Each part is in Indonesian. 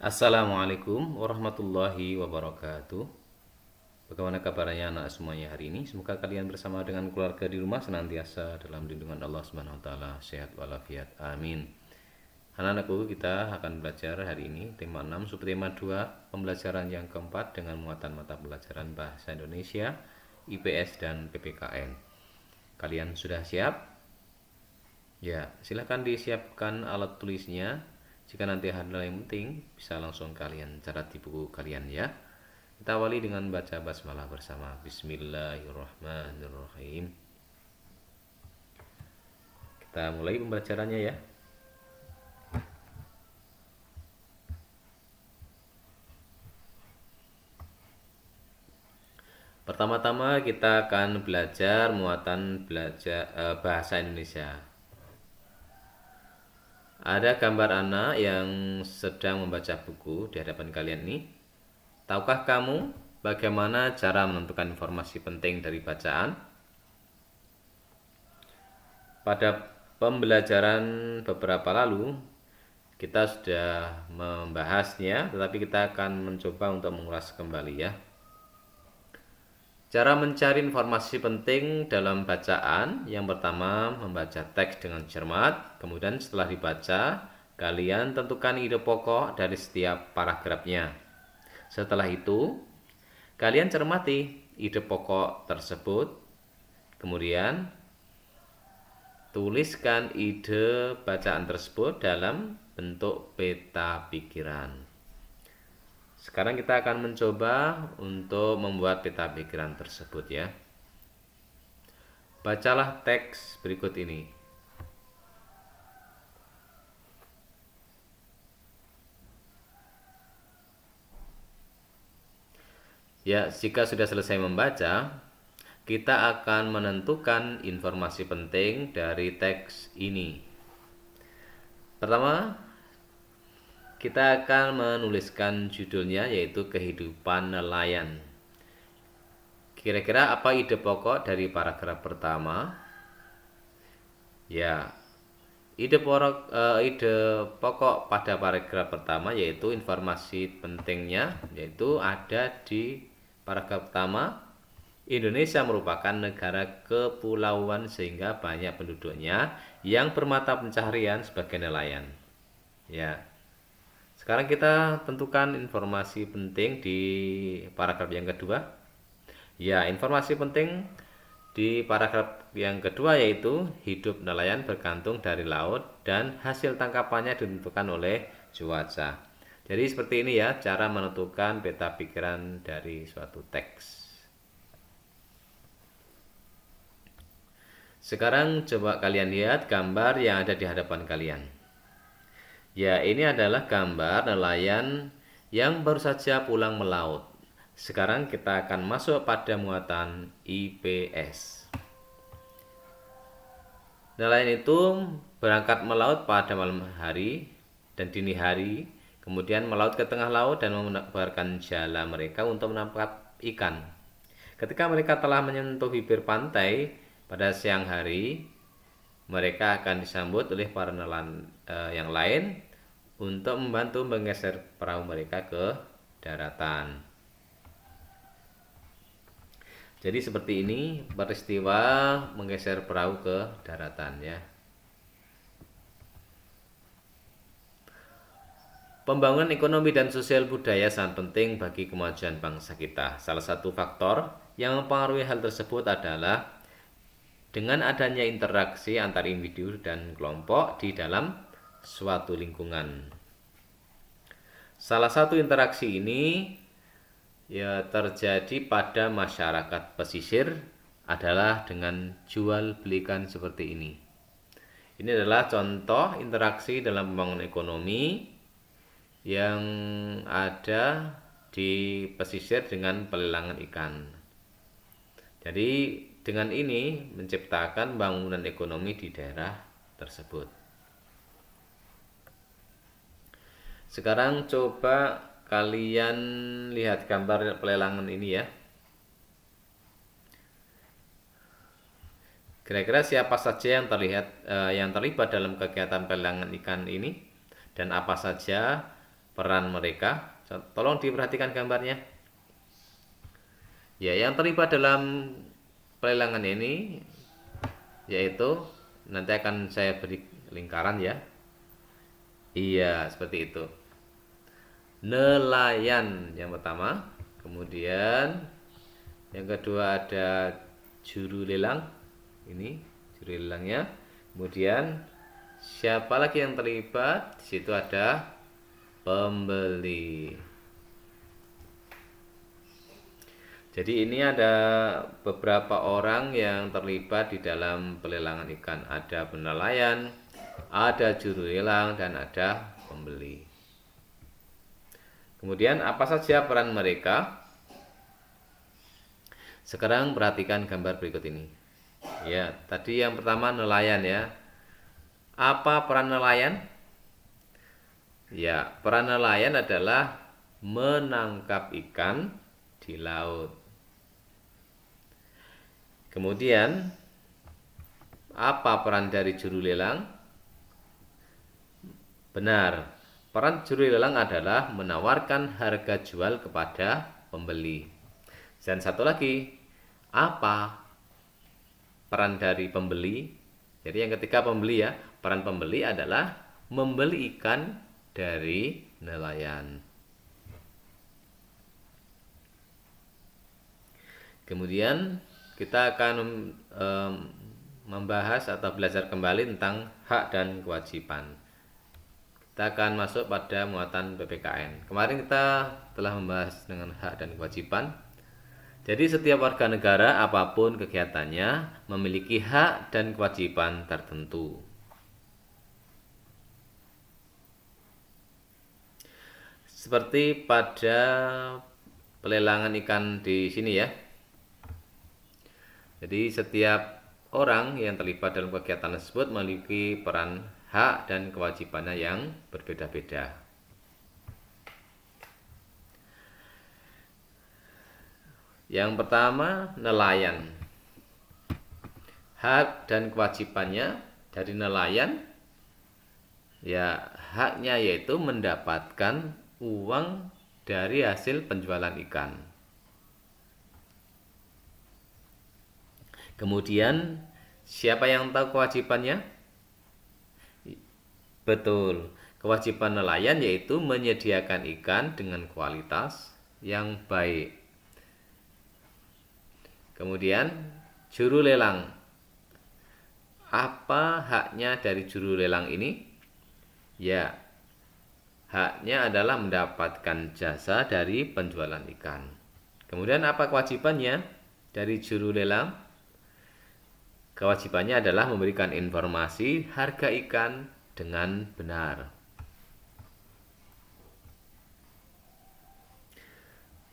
Assalamualaikum warahmatullahi wabarakatuh. Bagaimana kabarnya anak semuanya hari ini? Semoga kalian bersama dengan keluarga di rumah senantiasa dalam lindungan Allah Subhanahu wa taala, sehat walafiat. Amin. Anak-anakku, kita akan belajar hari ini tema 6 subtema 2, pembelajaran yang keempat dengan muatan mata pelajaran bahasa Indonesia, IPS dan PPKN. Kalian sudah siap? Ya, silahkan disiapkan alat tulisnya. Jika nanti ada hal yang penting, bisa langsung kalian catat di buku kalian ya. Kita awali dengan baca basmalah bersama. Bismillahirrahmanirrahim. Kita mulai pembelajarannya ya. Pertama-tama kita akan belajar muatan bahasa Indonesia. Ada gambar anak yang sedang membaca buku di hadapan kalian ini. Tahukah kamu bagaimana cara menentukan informasi penting dari bacaan? Pada pembelajaran beberapa lalu, kita sudah membahasnya, tetapi kita akan mencoba untuk mengulas kembali ya. Cara mencari informasi penting dalam bacaan, yang pertama membaca teks dengan cermat, kemudian setelah dibaca, kalian tentukan ide pokok dari setiap paragrafnya. Setelah itu, kalian cermati ide pokok tersebut, kemudian tuliskan ide bacaan tersebut dalam bentuk peta pikiran. Sekarang kita akan mencoba untuk membuat peta pikiran tersebut ya. Bacalah teks berikut ini. Ya, jika sudah selesai membaca, kita akan menentukan informasi penting dari teks ini. Pertama, kita akan menuliskan judulnya, yaitu Kehidupan Nelayan. Kira-kira apa ide pokok dari paragraf pertama? Ya, ide pokok pada paragraf pertama yaitu informasi pentingnya, yaitu ada di paragraf pertama. Indonesia merupakan negara kepulauan sehingga banyak penduduknya yang bermata pencaharian sebagai nelayan. Ya. Sekarang kita tentukan informasi penting di paragraf yang kedua. Ya, informasi penting di paragraf yang kedua yaitu hidup nelayan bergantung dari laut dan hasil tangkapannya ditentukan oleh cuaca. Jadi seperti ini ya cara menentukan peta pikiran dari suatu teks. Sekarang coba kalian lihat gambar yang ada di hadapan kalian. Ya, ini adalah gambar nelayan yang baru saja pulang melaut. Sekarang kita akan masuk pada muatan IPS. Nelayan itu berangkat melaut pada malam hari dan dini hari, kemudian melaut ke tengah laut dan menebarkan jala mereka untuk menangkap ikan. Ketika mereka telah menyentuh bibir pantai pada siang hari, mereka akan disambut oleh para nelayan yang lain untuk membantu menggeser perahu mereka ke daratan. Jadi seperti ini peristiwa menggeser perahu ke daratan ya. Pembangunan ekonomi dan sosial budaya sangat penting bagi kemajuan bangsa kita. Salah satu faktor yang mempengaruhi hal tersebut adalah dengan adanya interaksi antar individu dan kelompok di dalam suatu lingkungan. Salah satu interaksi ini ya terjadi pada masyarakat pesisir adalah dengan jual belikan seperti ini. Ini adalah contoh interaksi dalam pembangunan ekonomi yang ada di pesisir dengan pelelangan ikan. Jadi dengan ini menciptakan bangunan ekonomi di daerah tersebut. Sekarang coba kalian lihat gambar pelelangan ini ya. Kira-kira siapa saja yang terlibat dalam kegiatan pelelangan ikan ini dan apa saja peran mereka. Tolong diperhatikan gambarnya. Ya, yang terlibat dalam pelelangan ini yaitu, nanti akan saya beri lingkaran ya. Iya, seperti itu. Nelayan yang pertama, kemudian yang kedua ada juru lelang. Ini juru lelangnya. Kemudian siapa lagi yang terlibat? Di situ ada pembeli. Jadi ini ada beberapa orang yang terlibat di dalam pelelangan ikan. Ada penelayan, ada juru lelang, dan ada pembeli. Kemudian apa saja peran mereka? Sekarang perhatikan gambar berikut ini. Ya, tadi yang pertama nelayan ya. Apa peran nelayan? Ya, peran nelayan adalah menangkap ikan di laut. Kemudian apa peran dari juru lelang? Benar, peran juru lelang adalah menawarkan harga jual kepada pembeli. Dan satu lagi, apa peran dari pembeli? Jadi yang ketiga pembeli ya, peran pembeli adalah membeli ikan dari nelayan. Kemudian kita akan membahas atau belajar kembali tentang hak dan kewajiban. Kita akan masuk pada muatan PPKN. Kemarin kita telah membahas dengan hak dan kewajiban. Jadi setiap warga negara apapun kegiatannya memiliki hak dan kewajiban tertentu. Seperti pada pelelangan ikan di sini ya. Jadi setiap orang yang terlibat dalam kegiatan tersebut memiliki peran, hak, dan kewajibannya yang berbeda-beda. Yang pertama, nelayan. Hak dan kewajibannya dari nelayan, ya haknya yaitu mendapatkan uang dari hasil penjualan ikan. Kemudian siapa yang tahu kewajibannya? Betul, kewajiban nelayan yaitu menyediakan ikan dengan kualitas yang baik. Kemudian juru lelang. Apa haknya dari juru lelang ini? Ya, haknya adalah mendapatkan jasa dari penjualan ikan. Kemudian apa kewajibannya dari juru lelang? Kewajibannya adalah memberikan informasi harga ikan dengan benar.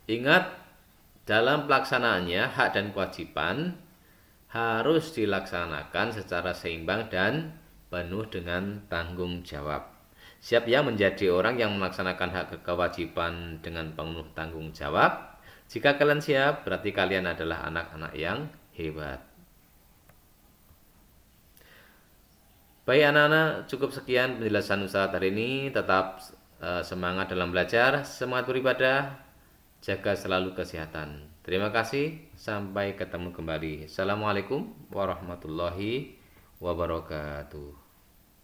Ingat, dalam pelaksanaannya hak dan kewajiban harus dilaksanakan secara seimbang dan penuh dengan tanggung jawab. Siap ya menjadi orang yang melaksanakan hak dan kewajiban dengan penuh tanggung jawab? Jika kalian siap, berarti kalian adalah anak-anak yang hebat. Baik anak-anak, cukup sekian penjelasan Ustadz hari ini. Tetap semangat dalam belajar, semangat beribadah, jaga selalu kesehatan. Terima kasih, sampai ketemu kembali. Assalamualaikum warahmatullahi wabarakatuh.